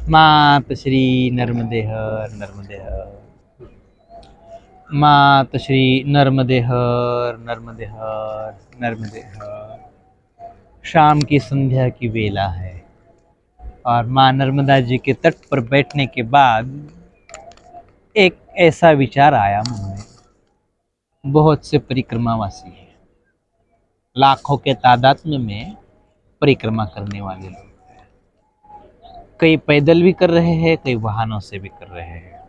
मात श्री नर्मदे हर नर्मदे हर। मात श्री नर्मदे हर नर्मदे हर नर्मदे हर। शाम की संध्या की वेला है और माँ नर्मदा जी के तट पर बैठने के बाद एक ऐसा विचार आया मन में। बहुत से परिक्रमावासी हैं, लाखों के तादाद में परिक्रमा करने वाले लोग। कई पैदल भी कर रहे हैं, कई वाहनों से भी कर रहे हैं।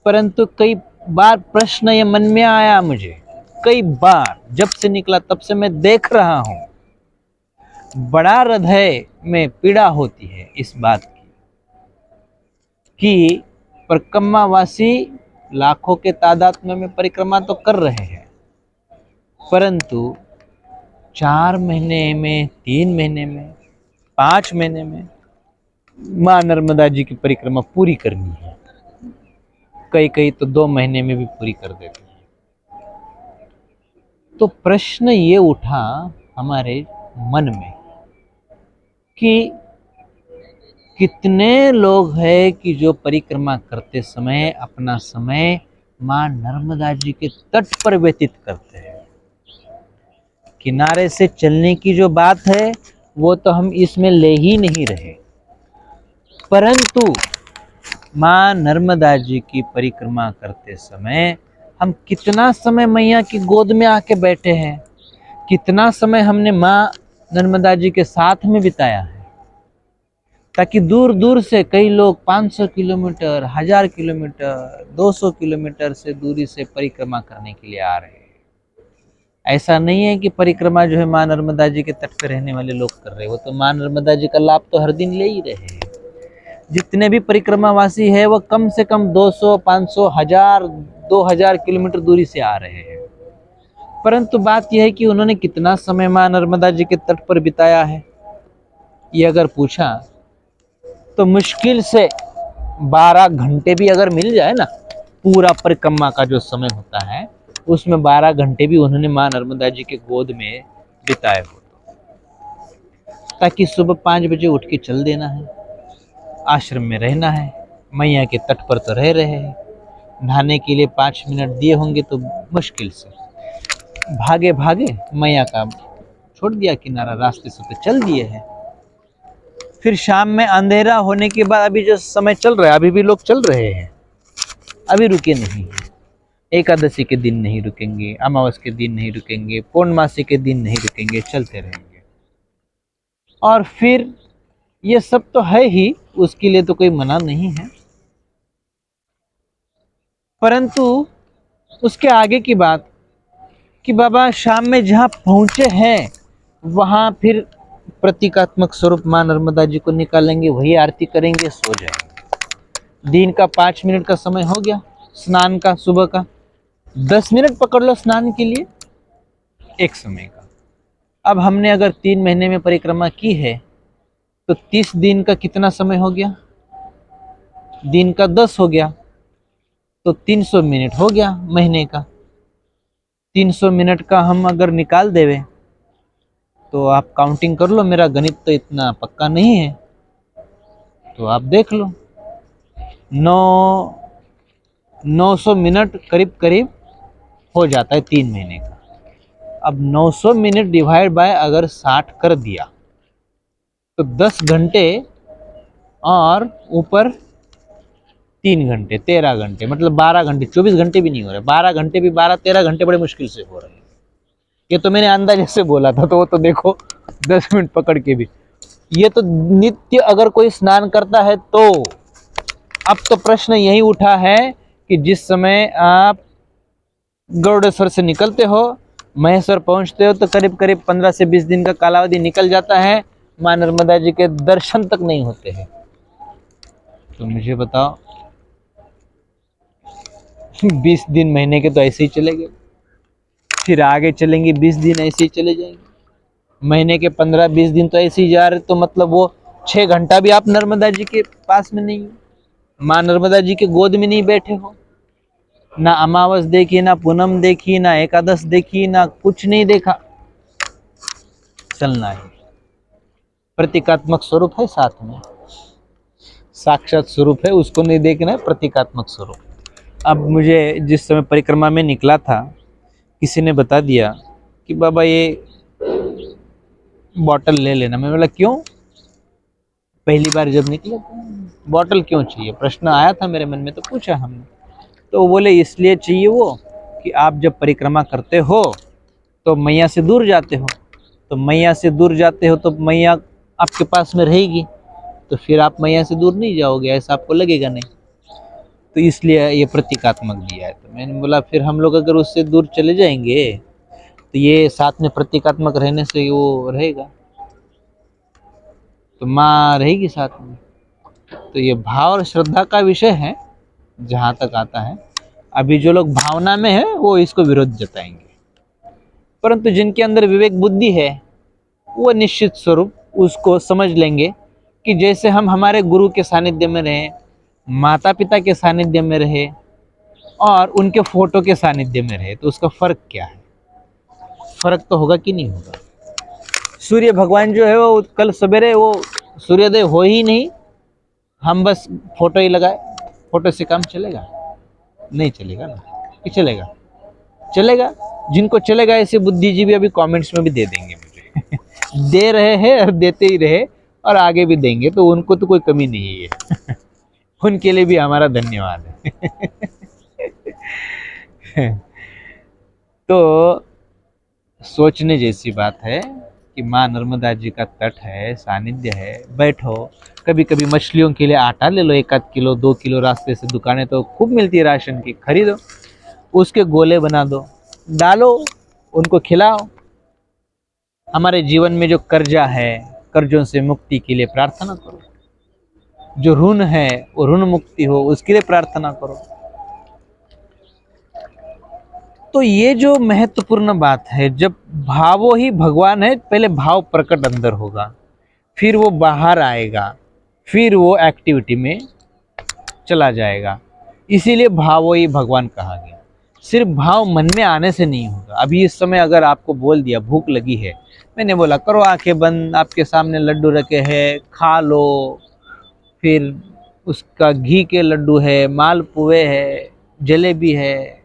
परंतु कई बार प्रश्न ये मन में आया मुझे, कई बार जब से निकला तब से मैं देख रहा हूं, बड़ा हृदय में पीड़ा होती है इस बात की कि परिक्रमावासी लाखों के तादाद में परिक्रमा तो कर रहे हैं, परंतु 4 महीने में, 3 महीने में, 5 महीने में माँ नर्मदा जी की परिक्रमा पूरी करनी है। कई कई तो 2 महीने में भी पूरी कर देते हैं। तो प्रश्न ये उठा हमारे मन में कि कितने लोग हैं कि जो परिक्रमा करते समय अपना समय माँ नर्मदा जी के तट पर व्यतीत करते हैं। किनारे से चलने की जो बात है वो तो हम इसमें ले ही नहीं रहे, परंतु माँ नर्मदा जी की परिक्रमा करते समय हम कितना समय मैया की गोद में आके बैठे हैं, कितना समय हमने माँ नर्मदा जी के साथ में बिताया है, ताकि दूर दूर से कई लोग 500 किलोमीटर, 1000 किलोमीटर, 200 किलोमीटर से दूरी से परिक्रमा करने के लिए आ रहे हैं। ऐसा नहीं है कि परिक्रमा जो है माँ नर्मदा जी के तट पर रहने वाले लोग कर रहे हैं, वो तो माँ नर्मदा जी का लाभ तो हर दिन ले ही रहे हैं। जितने भी परिक्रमावासी है वो कम से कम 200, 500, 1000, 2000 किलोमीटर दूरी से आ रहे हैं। परंतु बात यह है कि उन्होंने कितना समय माँ नर्मदा जी के तट पर बिताया है, ये अगर पूछा तो मुश्किल से 12 घंटे भी अगर मिल जाए ना, पूरा परिक्रमा का जो समय होता है उसमें 12 घंटे भी उन्होंने माँ नर्मदा जी के गोद में बिताए हो, ताकि सुबह 5 बजे उठ के चल देना है, आश्रम में रहना है, मैया के तट पर तो रह रहे हैं, नहाने के लिए 5 मिनट दिए होंगे तो मुश्किल से भागे भागे मैया का छोड़ दिया किनारा, रास्ते से तो चल दिए हैं। फिर शाम में अंधेरा होने के बाद अभी जो समय चल रहा है, अभी भी लोग चल रहे हैं, अभी रुके नहीं। एकादशी के दिन नहीं रुकेंगे, अमावस के दिन नहीं रुकेंगे, पूर्णमासी के दिन नहीं रुकेंगे, चलते रहेंगे। और फिर ये सब तो है ही, उसके लिए तो कोई मना नहीं है, परंतु उसके आगे की बात कि बाबा शाम में जहाँ पहुँचे हैं वहाँ फिर प्रतीकात्मक स्वरूप माँ नर्मदा जी को निकालेंगे, वही आरती करेंगे, सो जाएंगे। दिन का 5 मिनट का समय हो गया, स्नान का, सुबह का 10 मिनट पकड़ लो स्नान के लिए, एक समय का। अब हमने अगर 3 महीने में परिक्रमा की है तो 30 दिन का कितना समय हो गया, दिन का 10 हो गया, तो 300 मिनट हो गया महीने का। 300 मिनट का हम अगर निकाल देवे तो आप काउंटिंग कर लो, मेरा गणित तो इतना पक्का नहीं है, तो आप देख लो 900 मिनट करीब करीब हो जाता है 3 महीने का। अब 900 मिनट डिवाइड बाय अगर 60 कर दिया तो 10 घंटे और ऊपर 3 घंटे, 13 घंटे, मतलब 12 घंटे, 24 घंटे भी नहीं हो रहे, 12 घंटे भी, 12-13 घंटे बड़े मुश्किल से हो रहे हैं। ये तो मैंने अंदाजे से बोला था, तो वो तो देखो 10 मिनट पकड़ के भी। ये तो नित्य अगर कोई स्नान करता है तो अब तो प्रश्न यही उठा है कि जिस समय आप गरुड़ेश्वर से निकलते हो, महेश्वर पहुंचते हो, तो करीब करीब 15 से 20 दिन का कालावधि निकल जाता है, माँ नर्मदा जी के दर्शन तक नहीं होते हैं। तो मुझे बताओ 20 दिन महीने के तो ऐसे ही चले गए, फिर आगे चलेंगे 20 दिन ऐसे ही चले जाएंगे, महीने के 15-20 दिन तो ऐसे ही जा रहे, तो मतलब वो 6 घंटा भी आप नर्मदा जी के पास में नहीं हो, माँ नर्मदा जी के गोद में नहीं बैठे हो, ना अमावस देखी, ना पूनम देखी, ना एकादश देखी, ना कुछ नहीं देखा। चलना है, प्रतीकात्मक स्वरूप है साथ में। साक्षात स्वरूप है, उसको नहीं देखना है, प्रतीकात्मक स्वरूप। अब मुझे जिस समय परिक्रमा में निकला था, किसी ने बता दिया कि बाबा ये बॉटल ले लेना। मैं बोला क्यों? पहली बार जब निकले तो बॉटल क्यों चाहिए, प्रश्न आया था मेरे मन में, तो पूछा हमने। तो वो बोले इसलिए चाहिए वो कि आप जब परिक्रमा करते हो तो मैया से दूर जाते हो, तो मैया से दूर जाते हो तो मैया आपके पास में रहेगी, तो फिर आप मैया से दूर नहीं जाओगे, ऐसा आपको लगेगा नहीं, तो इसलिए ये प्रतीकात्मक दिया है। तो मैंने बोला फिर हम लोग अगर उससे दूर चले जाएंगे तो ये साथ में प्रतीकात्मक रहने से वो रहेगा, तो माँ रहेगी साथ में। तो ये भाव और श्रद्धा का विषय है जहाँ तक आता है। अभी जो लोग भावना में है वो इसको विरोध जताएंगे, परंतु जिनके अंदर विवेक बुद्धि है वो निश्चित स्वरूप उसको समझ लेंगे कि जैसे हम हमारे गुरु के सानिध्य में रहे, माता पिता के सानिध्य में रहे और उनके फोटो के सानिध्य में रहे, तो उसका फर्क क्या है? फर्क तो होगा कि नहीं होगा? सूर्य भगवान जो है वो कल सवेरे वो सूर्योदय हो ही नहीं, हम बस फोटो ही लगाए, फोटो से काम चलेगा? नहीं चलेगा ना। कि चलेगा? चलेगा। जिनको चलेगा ऐसे बुद्धिजीवी अभी कमेंट्स में भी दे देंगे मुझे दे रहे हैं और देते ही रहे और आगे भी देंगे, तो उनको तो कोई कमी नहीं है उनके लिए भी हमारा धन्यवाद है तो सोचने जैसी बात है कि माँ नर्मदा जी का तट है, सानिध्य है, बैठो। कभी कभी मछलियों के लिए आटा ले लो, 1-2 किलो 2 किलो, रास्ते से दुकानें तो खूब मिलती है राशन की, खरीदो, उसके गोले बना दो, डालो, उनको खिलाओ। हमारे जीवन में जो कर्जा है, कर्जों से मुक्ति के लिए प्रार्थना करो। जो ऋण है वो ऋण मुक्ति हो, उसके लिए प्रार्थना करो। तो ये जो महत्वपूर्ण बात है, जब भावो ही भगवान है, पहले भाव प्रकट अंदर होगा, फिर वो बाहर आएगा, फिर वो एक्टिविटी में चला जाएगा। इसीलिए भावो ही भगवान कहा गया। सिर्फ भाव मन में आने से नहीं होगा। अभी इस समय अगर आपको बोल दिया भूख लगी है, मैंने बोला करो आंखें बंद, आपके सामने लड्डू रखे हैं, खा लो, फिर उसका घी के लड्डू है, मालपुए है, जलेबी है,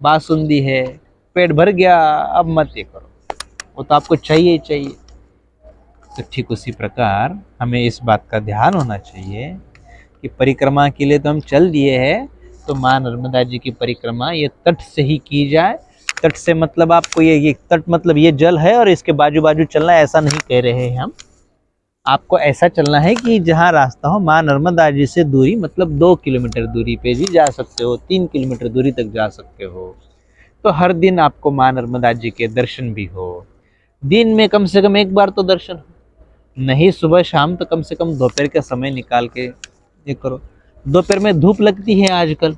बासुंदी है, पेट भर गया, अब मत ये करो, वो तो आपको चाहिए ही चाहिए। तो ठीक उसी प्रकार हमें इस बात का ध्यान होना चाहिए कि परिक्रमा के लिए तो हम चल दिए हैं, तो माँ नर्मदा जी की परिक्रमा ये तट से ही की जाए। तट से मतलब आपको ये तट मतलब ये जल है और इसके बाजू बाजू चलना है, ऐसा नहीं कह रहे हैं हम। आपको ऐसा चलना है कि जहाँ रास्ता हो, माँ नर्मदा जी से दूरी मतलब 2 किलोमीटर दूरी पे भी जा सकते हो, 3 किलोमीटर दूरी तक जा सकते हो। तो हर दिन आपको माँ नर्मदा जी के दर्शन भी हो, दिन में कम से कम एक बार तो दर्शन हो, नहीं सुबह शाम तो कम से कम दोपहर का समय निकाल के ये करो। दोपहर में धूप लगती है आजकल,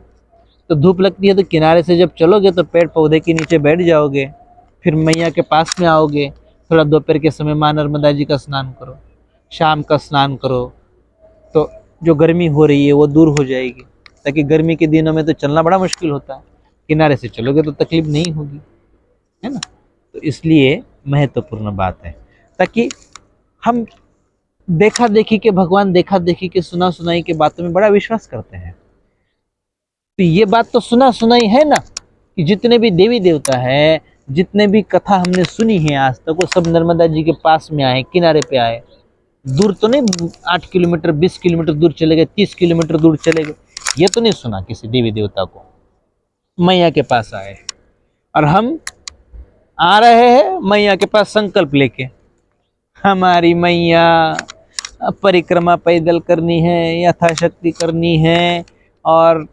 तो धूप लगती है तो किनारे से जब चलोगे तो पेड़ पौधे के नीचे बैठ जाओगे, फिर मैया के पास में आओगे, थोड़ा दोपहर के समय माँ नर्मदा जी का स्नान करो, शाम का स्नान करो, तो जो गर्मी हो रही है वो दूर हो जाएगी। ताकि गर्मी के दिनों में तो चलना बड़ा मुश्किल होता है, किनारे से चलोगे तो तकलीफ नहीं होगी, है ना। तो इसलिए महत्वपूर्ण बात है, ताकि हम देखा देखी के भगवान, देखा देखी के सुना सुनाई के बातों में बड़ा विश्वास करते हैं। तो ये बात तो सुना सुनाई है ना, कि जितने भी देवी देवता है, जितने भी कथा हमने सुनी है आज तक, वो सब नर्मदा जी के पास में आए, किनारे पे आए। दूर तो नहीं 8 किलोमीटर 20 किलोमीटर दूर चले गए, 30 किलोमीटर दूर चले गए, ये तो नहीं सुना किसी देवी देवता को। मैया के पास आए और हम आ रहे हैं मैया के पास संकल्प लेके, हमारी मैया परिक्रमा पैदल करनी है, यथाशक्ति करनी है और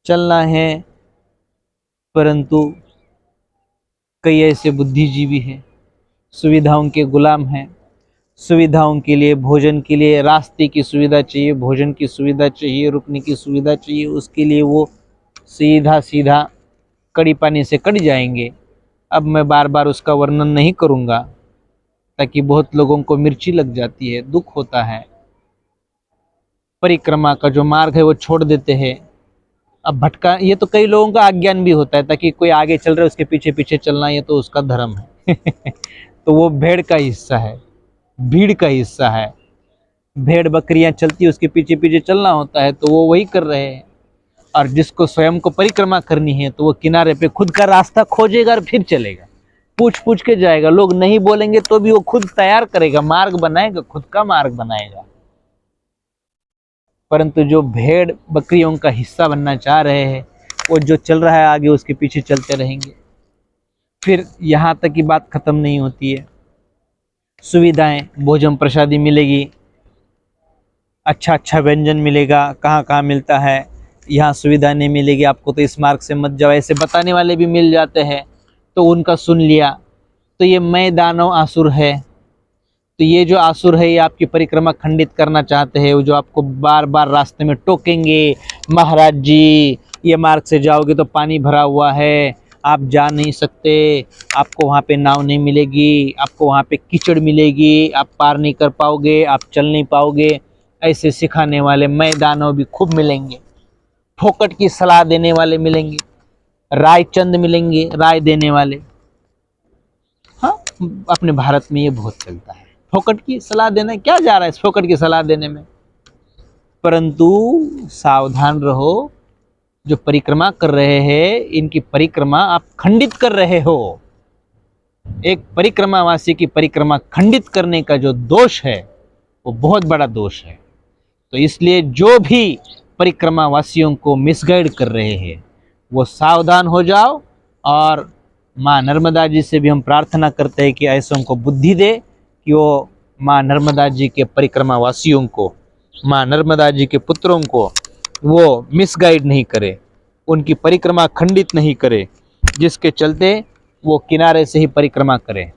चलना है। परंतु कई ऐसे बुद्धिजीवी हैं, सुविधाओं के गुलाम हैं। सुविधाओं के लिए, भोजन के लिए रास्ते की सुविधा चाहिए, भोजन की सुविधा चाहिए, रुकने की सुविधा चाहिए, उसके लिए वो सीधा सीधा कड़ी पानी से कट जाएंगे। अब मैं बार बार उसका वर्णन नहीं करूँगा, ताकि बहुत लोगों को मिर्ची लग जाती है, दुख होता है। परिक्रमा का जो मार्ग है वो छोड़ देते हैं। अब भटका, ये तो कई लोगों का अज्ञान भी होता है, ताकि कोई आगे चल रहा है उसके पीछे पीछे चलना, ये तो उसका धर्म है तो वो भेड़ का हिस्सा है, भीड़ का हिस्सा है। भेड़ बकरियां चलती है उसके पीछे पीछे चलना होता है, तो वो वही कर रहे हैं। और जिसको स्वयं को परिक्रमा करनी है तो वो किनारे पे खुद का रास्ता खोजेगा और फिर चलेगा, पूछ पूछ के जाएगा। लोग नहीं बोलेंगे तो भी वो खुद तैयार करेगा, मार्ग बनाएगा, खुद का मार्ग बनाएगा। परंतु जो भेड़ बकरियों का हिस्सा बनना चाह रहे हैं, वो जो चल रहा है आगे उसके पीछे चलते रहेंगे। फिर यहाँ तक की बात खत्म नहीं होती है। सुविधाएं, भोजन प्रसादी मिलेगी, अच्छा अच्छा व्यंजन मिलेगा। कहाँ कहाँ मिलता है, यहाँ सुविधा नहीं मिलेगी आपको तो इस मार्ग से मत जाओ, ऐसे बताने वाले भी मिल जाते हैं। तो उनका सुन लिया। तो ये मैं दानव आसुर है। तो ये जो आसुर है ये आपकी परिक्रमा खंडित करना चाहते हैं, वो जो आपको बार बार रास्ते में टोकेंगे, महाराज जी ये मार्ग से जाओगे तो पानी भरा हुआ है, आप जा नहीं सकते, आपको वहाँ पे नाव नहीं मिलेगी, आपको वहाँ पे कीचड़ मिलेगी, आप पार नहीं कर पाओगे, आप चल नहीं पाओगे, ऐसे सिखाने वाले मैं दानव भी खूब मिलेंगे। फोकट की सलाह देने वाले मिलेंगे, राय चंद मिलेंगे, राय देने वाले। हाँ, अपने भारत में ये बहुत चलता है, फोकट की सलाह देने। क्या जा रहा है इस फोकट की सलाह देने में? परंतु सावधान रहो, जो परिक्रमा कर रहे हैं इनकी परिक्रमा आप खंडित कर रहे हो। एक परिक्रमावासी की परिक्रमा खंडित करने का जो दोष है वो बहुत बड़ा दोष है। तो इसलिए जो भी परिक्रमा वासियों को मिसगाइड कर रहे हैं वो सावधान हो जाओ। और माँ नर्मदा जी से भी हम प्रार्थना करते हैं कि ऐसों को बुद्धि दे कि वो माँ नर्मदा जी के परिक्रमा वासियों को, माँ नर्मदा जी के पुत्रों को वो मिसगाइड नहीं करे, उनकी परिक्रमा खंडित नहीं करे, जिसके चलते वो किनारे से ही परिक्रमा करें।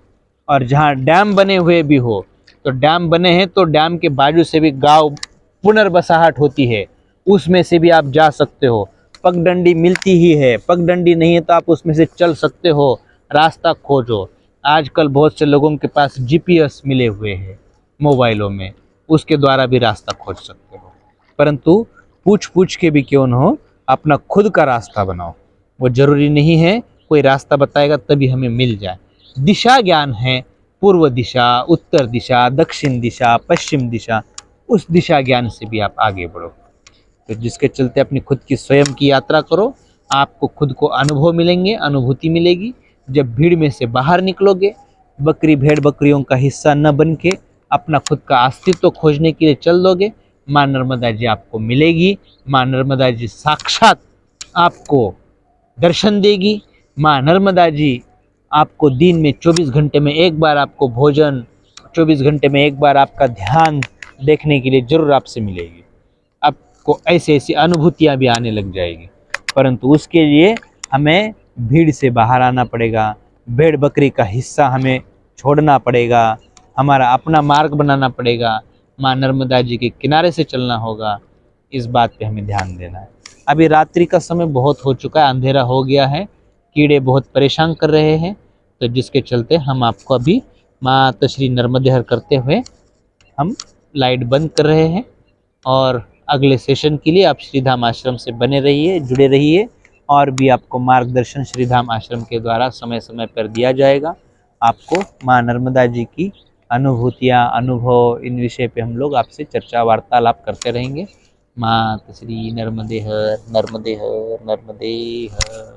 और जहाँ डैम बने हुए भी हो, तो डैम बने हैं तो डैम के बाजू से भी गांव पुनर्बसाहट होती है, उसमें से भी आप जा सकते हो। पगडंडी मिलती ही है, पगडंडी नहीं है तो आप उसमें से चल सकते हो, रास्ता खोजो। आजकल बहुत से लोगों के पास जीपीएस मिले हुए हैं मोबाइलों में, उसके द्वारा भी रास्ता खोज सकते हो। परंतु पूछ पूछ के भी क्यों न हो, अपना खुद का रास्ता बनाओ। वो जरूरी नहीं है कोई रास्ता बताएगा तभी हमें मिल जाए। दिशा ज्ञान है, पूर्व दिशा, उत्तर दिशा, दक्षिण दिशा, पश्चिम दिशा, उस दिशा ज्ञान से भी आप आगे बढ़ो। तो जिसके चलते अपनी खुद की स्वयं की यात्रा करो, आपको खुद को अनुभव मिलेंगे, अनुभूति मिलेगी। जब भीड़ में से बाहर निकलोगे, बकरी भेड़ बकरियों का हिस्सा न बन के अपना खुद का अस्तित्व खोजने के लिए चल दोगे, माँ नर्मदा जी आपको मिलेगी। माँ नर्मदा जी साक्षात आपको दर्शन देगी। माँ नर्मदा जी आपको दिन में 24 घंटे में एक बार आपको भोजन, 24 घंटे में एक बार आपका ध्यान देखने के लिए जरूर आपसे मिलेगी। आपको ऐसी ऐसी अनुभूतियाँ भी आने लग जाएगी। परंतु उसके लिए हमें भीड़ से बाहर आना पड़ेगा, भेड़ बकरी का हिस्सा हमें छोड़ना पड़ेगा, हमारा अपना मार्ग बनाना पड़ेगा, माँ नर्मदा जी के किनारे से चलना होगा। इस बात पे हमें ध्यान देना है। अभी रात्रि का समय बहुत हो चुका है, अंधेरा हो गया है, कीड़े बहुत परेशान कर रहे हैं। तो जिसके चलते हम आपको अभी माता श्री नर्मदे हर करते हुए हम लाइट बंद कर रहे हैं। और अगले सेशन के लिए आप श्रीधाम आश्रम से बने रहिए, जुड़े रहिए। और भी आपको मार्गदर्शन श्रीधाम आश्रम के द्वारा समय समय पर दिया जाएगा। आपको माँ नर्मदा जी की अनुभूतियाँ, अनुभव, इन विषय पे हम लोग आपसे चर्चा वार्तालाप करते रहेंगे। माता श्री नर्मदे हर, नर्मदे हर, नर्मदे हर।